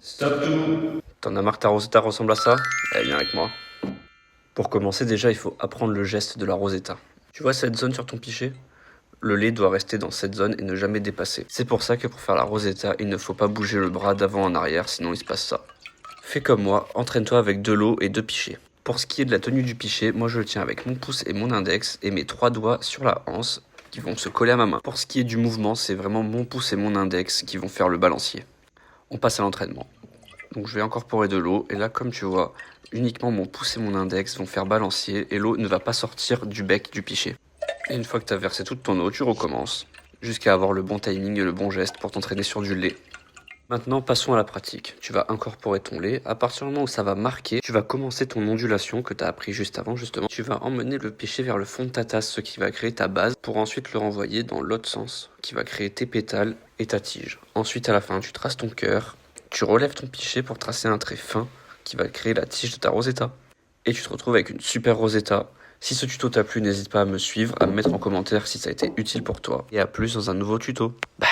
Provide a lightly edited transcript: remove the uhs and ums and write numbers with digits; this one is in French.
Stop tout. T'en as marre que ta Rosetta ressemble à ça? Eh, viens avec moi. Pour commencer, déjà, il faut apprendre le geste de la Rosetta. Tu vois cette zone sur ton pichet? Le lait doit rester dans cette zone et ne jamais dépasser. C'est pour ça que pour faire la Rosetta, il ne faut pas bouger le bras d'avant en arrière, sinon il se passe ça. Fais comme moi, entraîne-toi avec de l'eau et 2 pichets. Pour ce qui est de la tenue du pichet, moi je le tiens avec mon pouce et mon index et mes 3 doigts sur la hanse qui vont se coller à ma main. Pour ce qui est du mouvement, c'est vraiment mon pouce et mon index qui vont faire le balancier. On passe à l'entraînement. Donc je vais incorporer de l'eau et là comme tu vois, uniquement mon pouce et mon index vont faire balancier et l'eau ne va pas sortir du bec du pichet. Et une fois que tu as versé toute ton eau, tu recommences jusqu'à avoir le bon timing et le bon geste pour t'entraîner sur du lait. Maintenant passons à la pratique. Tu vas incorporer ton lait, à partir du moment où ça va marquer, tu vas commencer ton ondulation que tu as appris juste avant justement. Tu vas emmener le pichet vers le fond de ta tasse, ce qui va créer ta base, pour ensuite le renvoyer dans l'autre sens, qui va créer tes pétales et ta tige. Ensuite à la fin, tu traces ton cœur. Tu relèves ton pichet pour tracer un trait fin qui va créer la tige de ta Rosetta. Et tu te retrouves avec une super Rosetta. Si ce tuto t'a plu, n'hésite pas à me suivre, à me mettre en commentaire si ça a été utile pour toi. Et à plus dans un nouveau tuto. Bye.